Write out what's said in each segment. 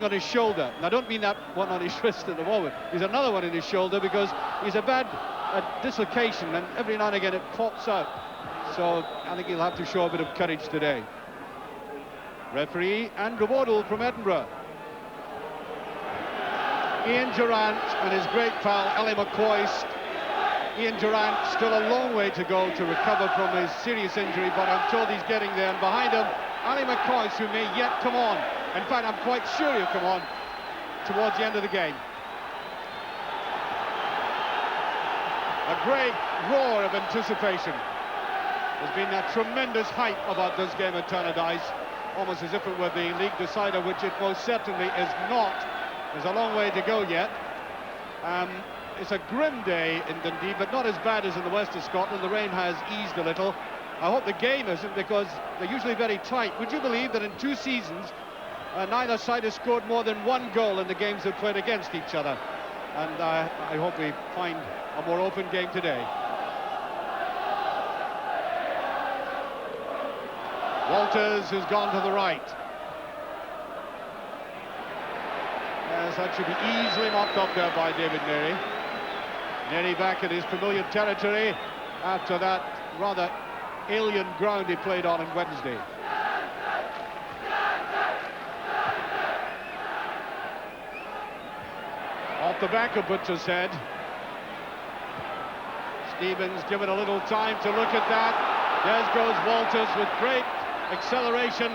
on his shoulder. And I don't mean that one on his wrist at the moment. He's another one in his shoulder because he's a bad dislocation, and every now and again it pops out. So I think he'll have to show a bit of courage today. Referee Andrew Waddle from Edinburgh. Ian Durrant and his great pal Ally McCoist. Ian Durrant still a long way to go to recover from his serious injury, but I'm told he's getting there. And behind him, Ally McCoist, who may yet come on. In fact, I'm quite sure he'll come on towards the end of the game. A great roar of anticipation. There's been a tremendous hype about this game at Tannadice, almost as if it were the league decider, which it most certainly is not. There's a long way to go yet. It's a grim day in Dundee, but not as bad as in the west of Scotland. The rain has eased a little. I hope the game isn't, because they're usually very tight. Would you believe that in 2 seasons, neither side has scored more than 1 goal in the games they've played against each other? And I hope we find a more open game today. Walters, who's gone to the right. Yes, that should be easily mopped up there by David Neary. Neary back in his familiar territory after that rather alien ground he played on Wednesday. Off the back of Butcher's head. Stevens given a little time to look at that. There goes Walters with great acceleration.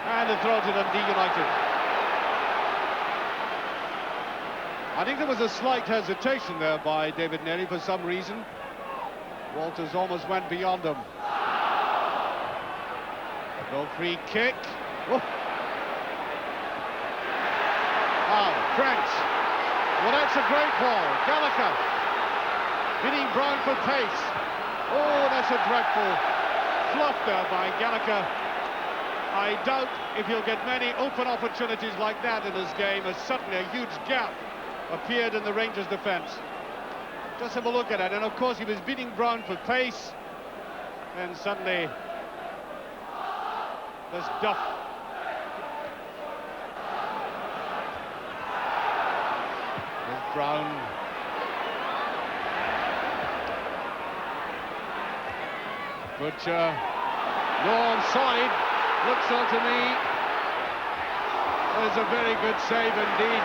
And a throw to Dundee United. I think there was a slight hesitation there by David Neary for some reason. Walters almost went beyond him. No free kick. Oh. French. Well, that's a great ball. Gallagher beating Brown for pace. Oh, that's a dreadful fluff there by Gallagher. I doubt if he'll get many open opportunities like that in this game, as suddenly a huge gap appeared in the Rangers' defence. Just have a look at it, and of course he was beating Brown for pace, and suddenly this duff. There's Brown. Butcher. No onside. Looks so to me. There's a very good save indeed.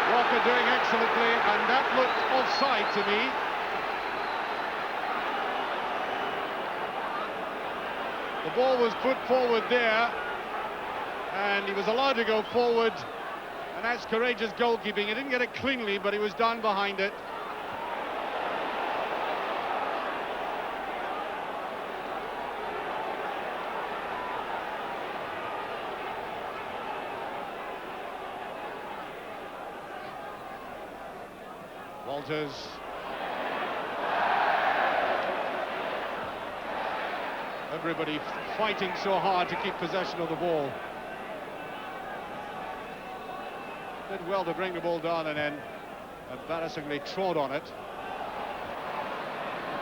Walker doing excellently, and that looked offside to me. The ball was put forward there, and he was allowed to go forward, and that's courageous goalkeeping. He didn't get it cleanly, but he was down behind it. Walters. Everybody fighting so hard to keep possession of the ball. Did well to bring the ball down and then embarrassingly trod on it.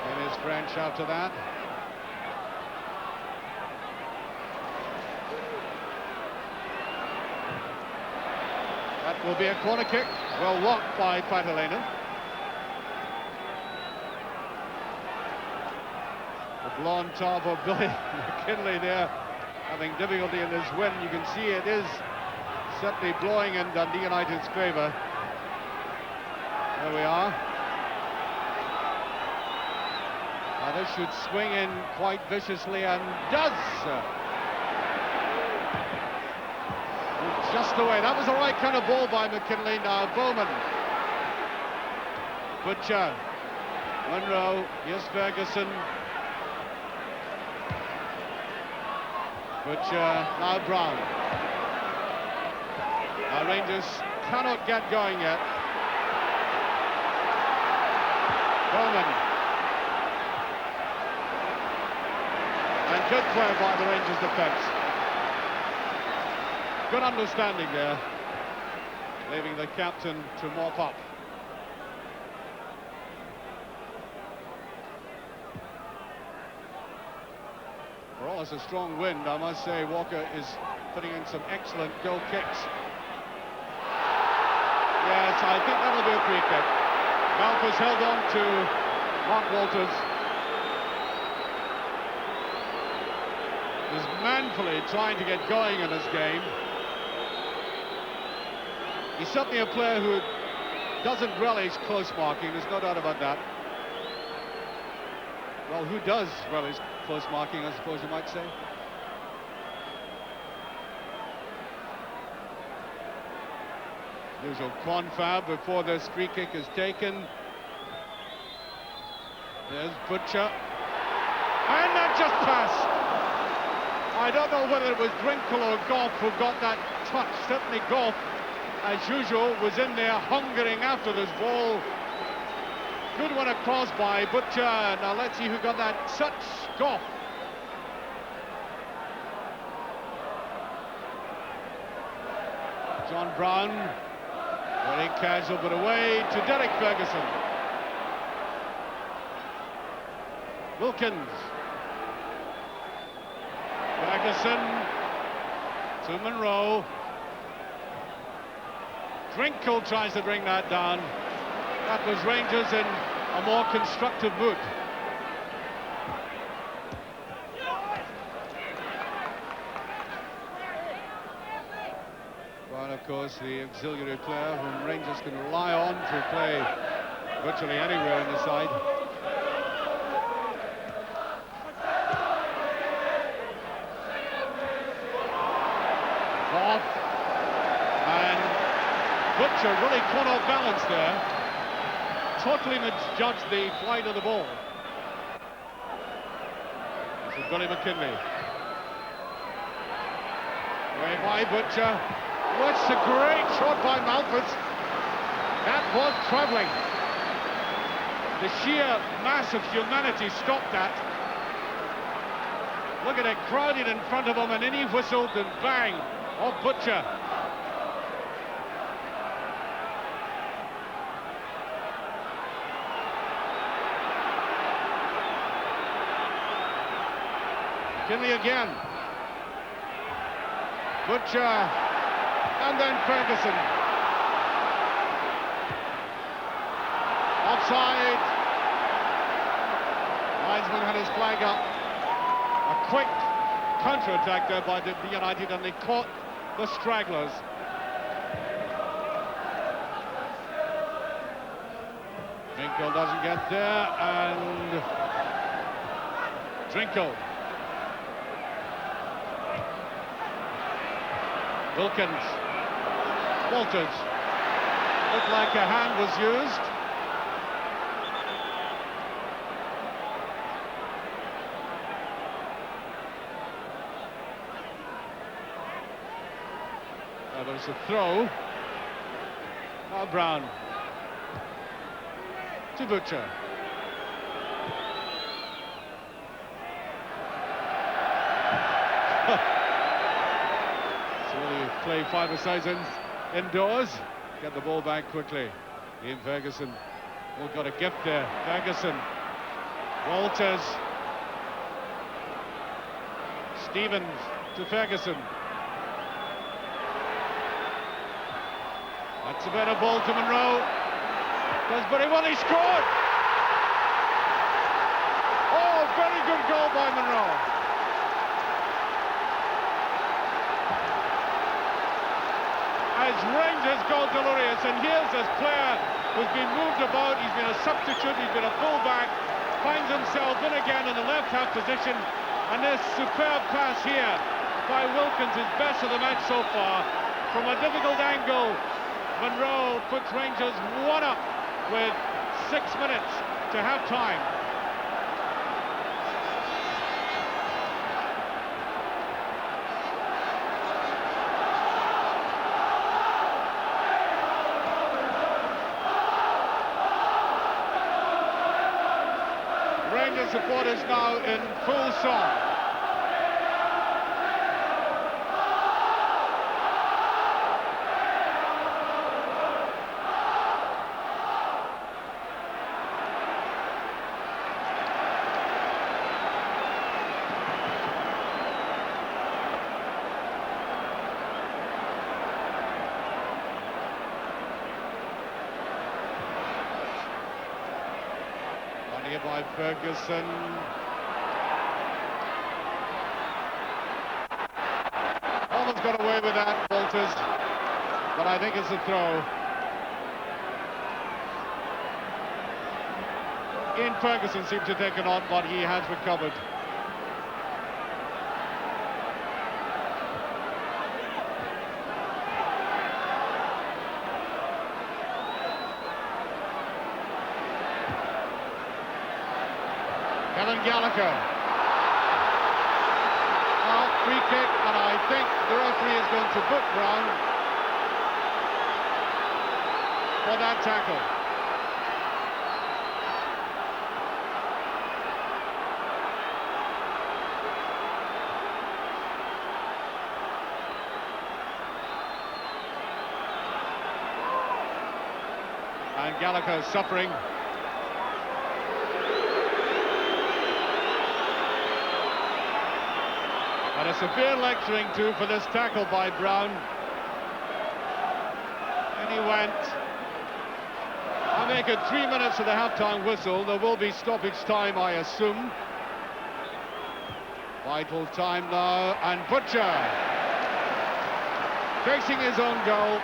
And his French after that. That will be a corner kick. Well blocked by Patalainen. The blonde top of Billy McKinlay there, having difficulty in his win. You can see it is certainly blowing in Dundee United's favour. There we are. Now this should swing in quite viciously, and does. Just away. That was the right kind of ball by McKinlay. Now Bowman. Butcher. Munro. Here's Ferguson. Butcher. Now Brown. Now Rangers cannot get going yet. Bowman. And good play by the Rangers defence. Good understanding there, leaving the captain to mop up. For all well as a strong wind, I must say. Walker is putting in some excellent goal kicks. Yes, I think that'll be a free kick. Malthus held on to Mark Walters. Is manfully trying to get going in this game. He's certainly a player who doesn't relish close marking, there's no doubt about that. Well, who does relish close marking, I suppose you might say? Usual confab before this free kick is taken. There's Butcher. And that just passed. I don't know whether it was Drinkle or Goff who got that touch. Certainly Goff, as usual, was in there hungering after this ball. Good one across by Butcher. Now let's see who got that touch. Goff. John Brown, very casual but away to Derek Ferguson. Wilkins. Ferguson to Monroe. Drinkle tries to bring that down. That was Rangers in a more constructive mood. Well, of course, the auxiliary player whom Rangers can rely on to play virtually anywhere in the side. Off. And Butcher really caught off balance there. Totally misjudged the flight of the ball. This is Billy McKinley. Way by Butcher. What's a great shot by Malthus. That was travelling. The sheer mass of humanity stopped that. Look at it, crowded in front of him, and then he whistled and bang, off Butcher. McKinley again. Butcher, and then Ferguson. Offside. Linesman had his flag up. A quick counter-attack there by the United, and they caught the stragglers. Drinkle doesn't get there, and Drinkle. Wilkins. Walters. Looked like a hand was used. There was a throw. Now Brown. To Butcher. Play five-a-sides indoors, get the ball back quickly. Ian Ferguson, oh, got a gift there. Ferguson, Walters, Stevens to Ferguson. That's a better ball to Monroe. Does very well, he scored! Oh, very good goal by Monroe. As Rangers go delirious, and here's this player who's been moved about. He's been a substitute, he's been a fullback, finds himself in again in the left-half position, and this superb pass here by Wilkins is best of the match so far. From a difficult angle, Monroe puts Rangers one up with 6 minutes to half time. Rangers supporters now in full song. it by Ferguson. Almost got away with that, Walters, but I think it's a throw. Ian Ferguson seemed to take it on, but he has recovered. Kevin Gallagher. Well, free kick, and I think the referee is going to book Brown for that tackle. And Gallagher suffering. And a severe lecturing too for this tackle by Brown. And he went. I make it 3 minutes of the half-time whistle. There will be stoppage time, I assume. Vital time now, and Butcher facing his own goal.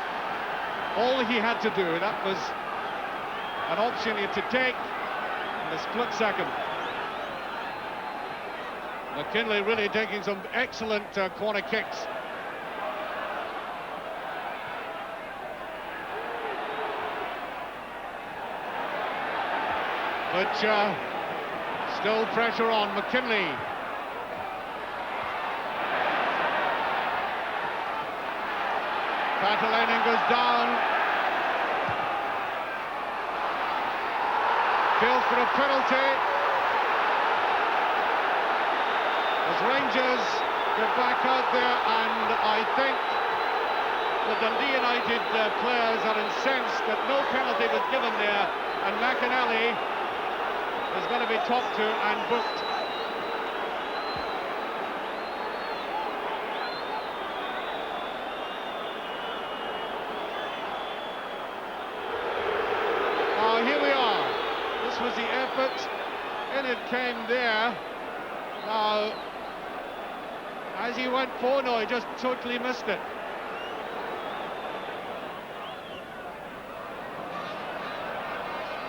All he had to do, that was an option he had to take in a split second. McKinley really taking some excellent corner kicks. Butcher, still pressure on McKinley. Patalainen goes down. Feels for a penalty. As Rangers get back out there, and I think the Dundee United players are incensed that no penalty was given there, and McAnally is going to be talked to and booked. Here we are. This was the effort, and it came there. Now, as he went forward, no, he just totally missed it.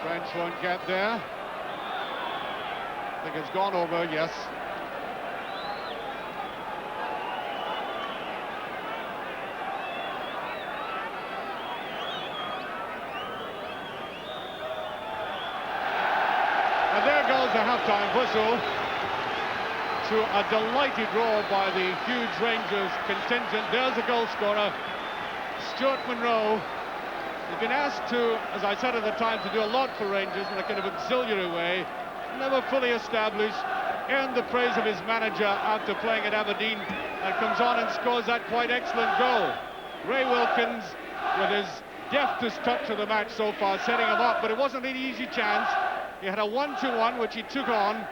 French won't get there. I think it's gone over, yes. And there goes the half-time whistle, to a delighted roar by the huge Rangers contingent. There's a goal scorer, Stuart Monroe. He's been asked to, as I said at the time, to do a lot for Rangers in a kind of auxiliary way. Never fully established, earned the praise of his manager after playing at Aberdeen, and comes on and scores that quite excellent goal. Ray Wilkins, with his deftest touch of the match so far, setting him up, but it wasn't an easy chance. He had a 1-2-1, which he took on,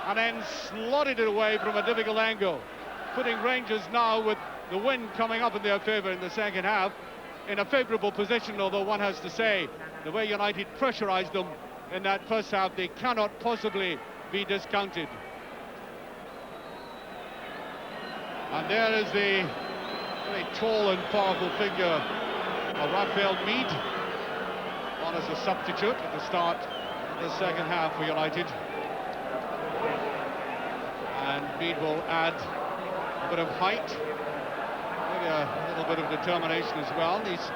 and then slotted it away from a difficult angle, putting Rangers now, with the wind coming up in their favour in the second half, in a favourable position, although one has to say, the way United pressurised them in that first half, they cannot possibly be discounted. And there is the very tall and powerful figure of Raphael Mead, on as a substitute at the start of the second half for United. And Mead will add a bit of height, maybe a little bit of determination as well. And he's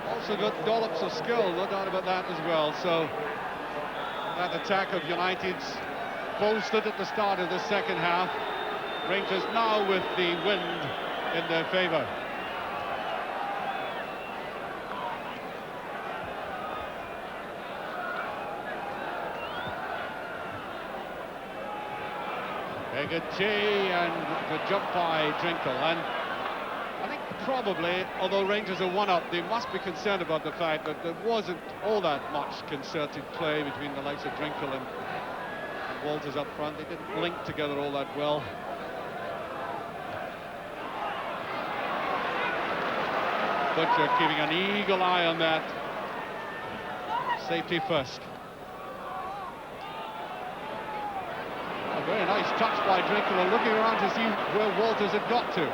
also got dollops of skill, no doubt about that as well. So that attack of United's bolstered at the start of the second half. Rangers now with the wind in their favour. Hegarty, and the jump by Drinkle, and I think probably, although Rangers are one up, they must be concerned about the fact that there wasn't all that much concerted play between the likes of Drinkle and Walters up front. They didn't link together all that well. Butcher keeping an eagle eye on that. Safety first. nice touch by Drinkler, looking around to see where Walters had got to.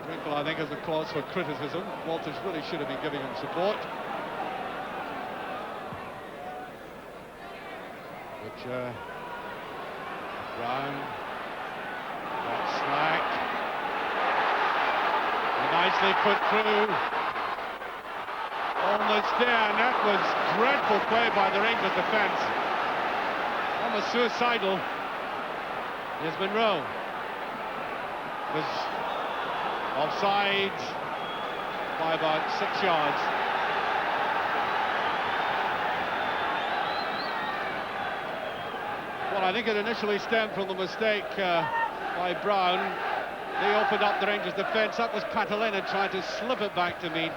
Drinkler, I think, has a cause for criticism. Walters really should have been giving him support. Butcher, Brown, that's slack. Nicely put through. Almost there, and that was dreadful play by the Rangers defence. Almost suicidal. Here's Monroe. Was offside by about 6 yards. Well, I think it initially stemmed from the mistake by Brown. They opened up the Rangers defence. That was Catalina trying to slip it back to Mead.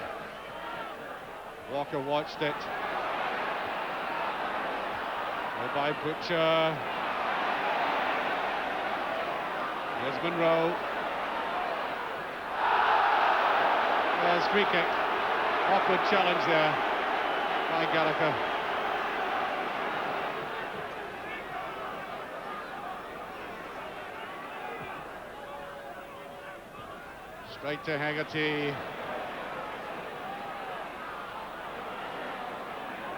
Walker watched it. By Butcher. Here's Monroe. There's free kick. Awkward challenge there by Gallagher. Straight to Haggerty.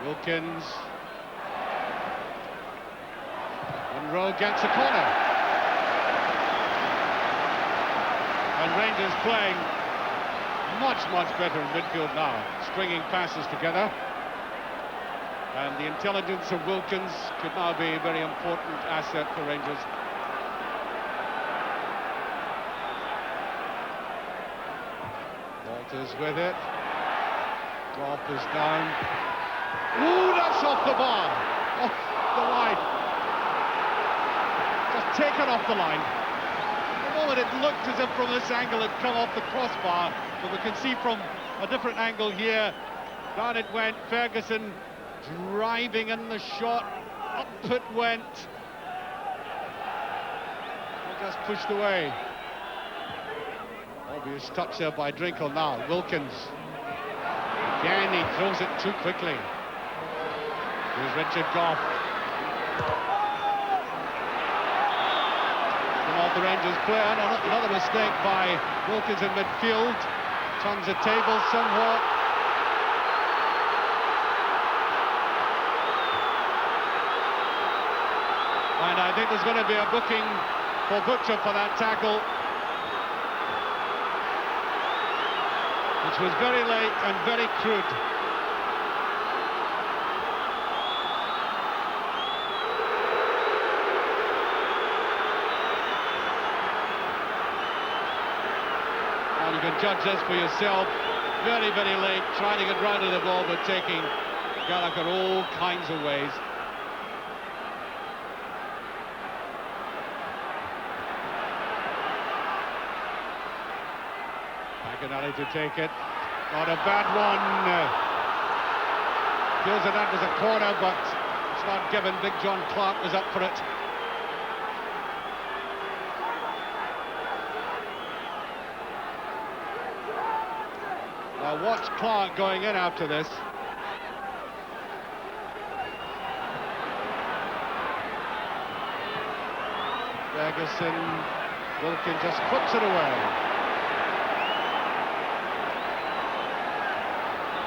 Wilkins. Monroe gets a corner. And Rangers playing much better in midfield now, stringing passes together. And the intelligence of Wilkins could now be a very important asset for Rangers. Walters with it. Goff is down. Ooh, that's off the bar. Off the line. Just taken off the line. The moment it looked as if from this angle it come off the crossbar, but we can see from a different angle here. Down it went. Ferguson driving in the shot. Up it went. And just pushed away. Obvious touch there by Drinkle now. Wilkins. Again, he throws it too quickly. Here's Richard Goff. Come off the Rangers player. Another mistake by Wilkins in midfield. Turns the table somewhat. And I think there's going to be a booking for Butcher for that tackle, which was very late and very crude. And you can judge this for yourself. Very late, trying to get round to the ball, but taking Gallagher all kinds of ways. McInally to take it. Not a bad one. Feels that was a corner, but it's not given. Big John Clark was up for it. Now watch Clark going in after this. Ferguson, Wilkin just puts it away.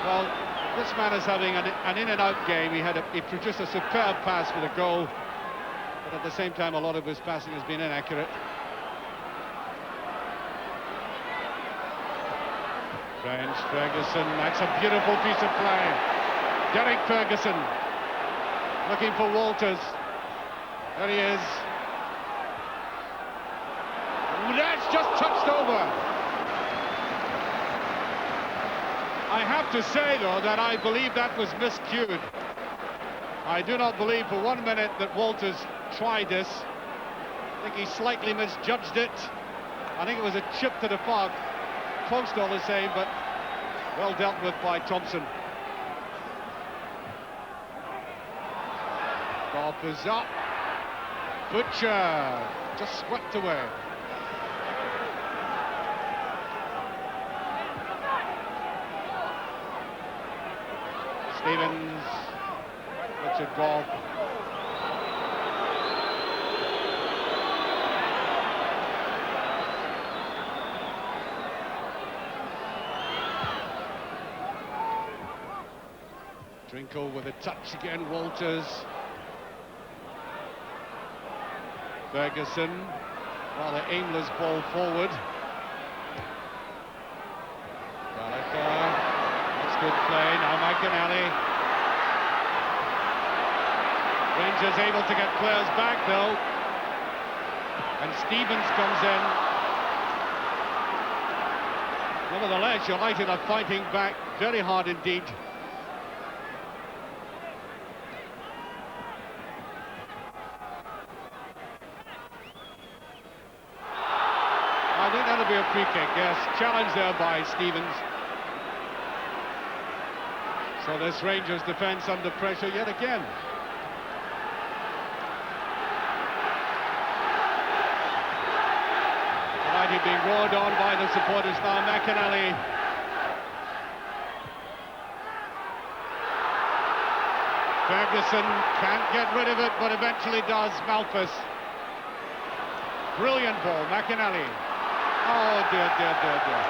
Well, this man is having an in-and-out game. He produced a superb pass for the goal, but at the same time, a lot of his passing has been inaccurate. French, Ferguson, that's a beautiful piece of play. Derek Ferguson, looking for Walters. There he is. Ooh, that's just touched over. I have to say, though, that I believe that was miscued. I do not believe for 1 minute that Walters tried this. I think he slightly misjudged it. I think it was a chip to the park. Post all the same, but well dealt with by Thompson. Goff is up. Butcher just swept away. Stevens, Richard Goff. Trinkle with a touch again, Walters. Ferguson, rather aimless ball forward. Gallagher, that's good play, now McInally. Rangers able to get players back though. And Stevens comes in. Nevertheless, United are fighting back very hard indeed. I think that'll be a free kick, yes. Challenge there by Stevens. So this Rangers defence under pressure yet again. United being roared on by the supporters now. McInally. Ferguson can't get rid of it, but eventually does. Malphus. Brilliant ball, McInally. Oh dear, dear, dear, dear.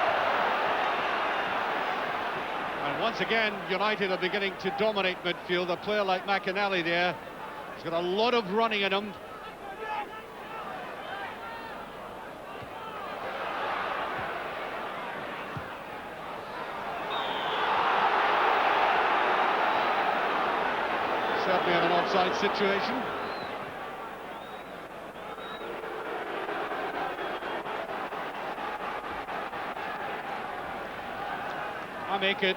And once again, United are beginning to dominate midfield. A player like McInally there, he's got a lot of running in him. Certainly in an offside situation. I make it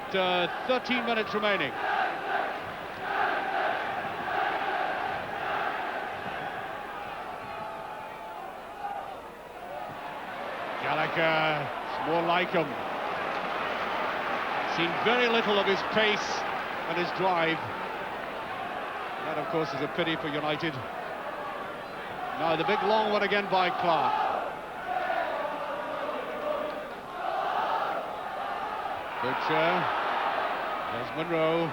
13 minutes remaining. Gallagher, it's more like him. Seen very little of his pace and his drive. That, of course, is a pity for United. Now the big long one again by Clark. Butcher. There's Monroe.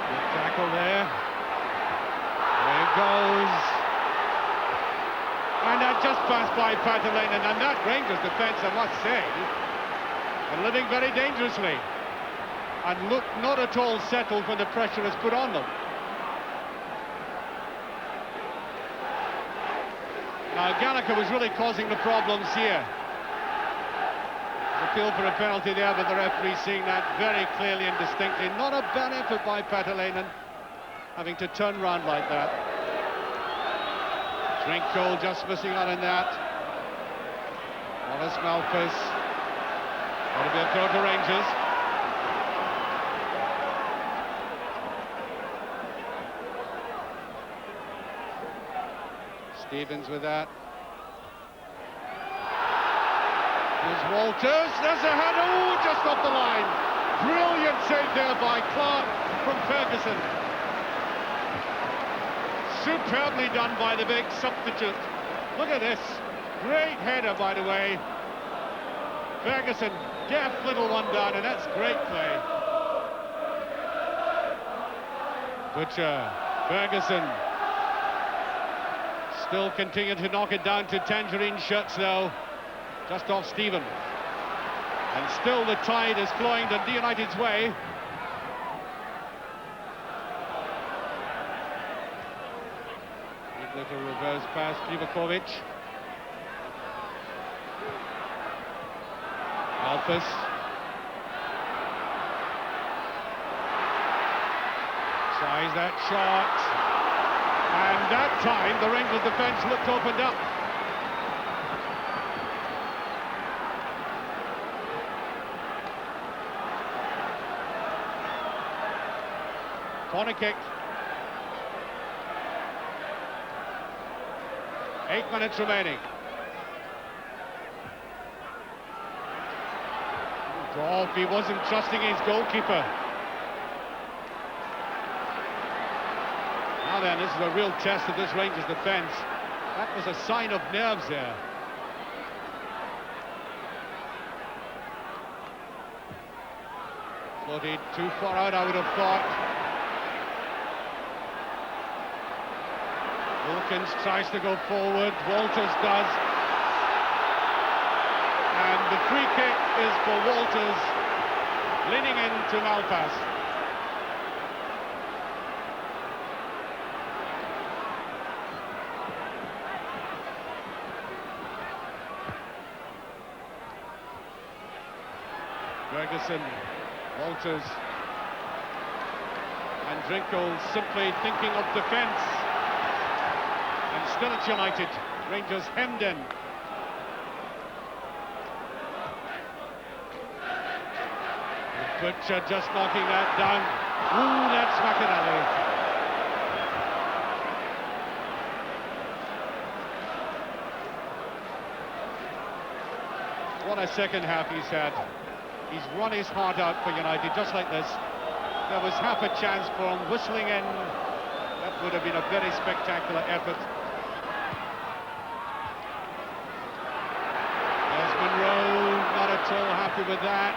Good tackle there. There it goes. And that just passed by Patelainen, and that Rangers defence, I must say, are living very dangerously. And look not at all settled when the pressure is put on them. Now Gallagher was really causing the problems here. Appeal for a penalty there, but the referee seeing that very clearly and distinctly. Not a bad effort by Patelainen, having to turn round like that. Trinkle just missing out on that. Wallace Malphus. That'll be a throw to Rangers. Stevens with that. There's Walters. There's a header. Oh, just off the line. Brilliant save there by Clark from Ferguson. Superbly done by the big substitute. Look at this. Great header, by the way. Ferguson, deft little one down, and that's great play. Butcher, Ferguson. Still continue to knock it down to tangerine shots, though. Just off Stephen. And still the tide is flowing Dundee United's way. Little reverse pass, Livakovic. Malphus. Tries that shot. And that time the Rangers defence looked opened up. Corner kick. 8 minutes remaining. Goff, he wasn't trusting his goalkeeper. Now then, this is a real test of this Rangers defence. That was a sign of nerves there. Floated too far out, I would have thought. Wilkins tries to go forward, Walters does. the free kick is for Walters, leaning into Malpass. Ferguson, Walters, and Drinkle simply thinking of defence. And still it's United. Rangers hemmed in. Butcher just knocking that down. Ooh, that's McInally. What a second half he's had. He's run his heart out for United, just like this. There was half a chance for him, whistling in. That would have been a very spectacular effort. There's Monroe, not at all happy with that.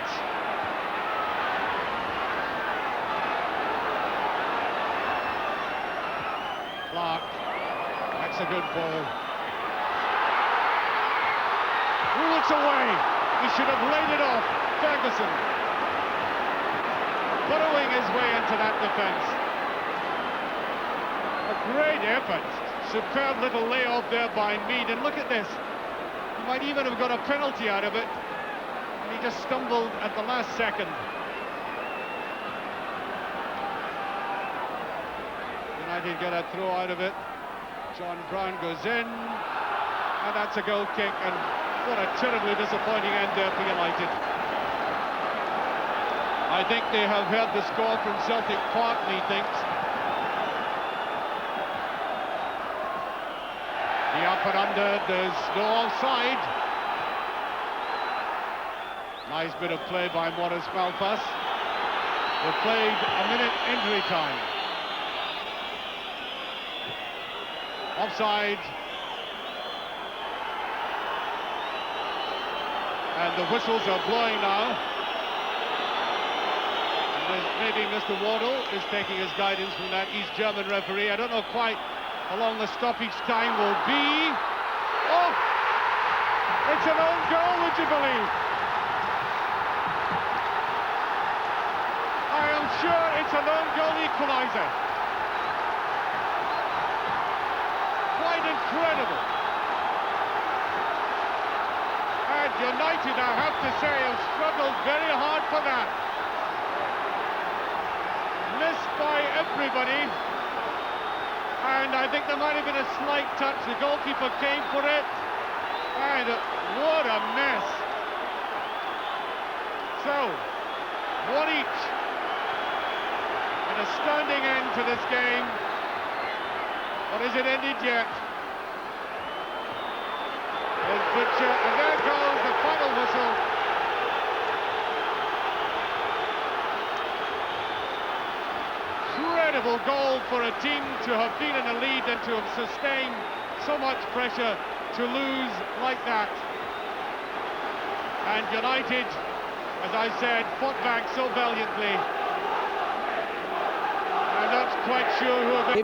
Clark, that's a good ball. Ooh, it's away. He should have laid it off. Ferguson burrowing his way into that defence. A great effort. Superb little layoff there by Mead. And look at this. He might even have got a penalty out of it. And he just stumbled at the last second. United get a throw out of it. John Brown goes in. And that's a goal kick. And what a terribly disappointing end there for United. I think they have heard the score from Celtic Park, he thinks. The up and under, there's no offside. Nice bit of play by Maurice Malpass. We've played a minute injury time. Offside. And the whistles are blowing now. Maybe Mr. Wardle is taking his guidance from that East German referee. I don't know quite how long the stoppage time will be. Oh! It's an own goal, would you believe? I am sure it's an own goal equaliser. Quite incredible. And United, I have to say, have struggled very hard for that. Missed by everybody, and I think there might have been a slight touch. The goalkeeper came for it, and what a mess. So, one each. An astounding end to this game, but is it ended yet? There's Butcher, and there goes the final whistle. Incredible goal for a team to have been in a lead and to have sustained so much pressure to lose like that. And United, as I said, fought back so valiantly. I'm not quite sure who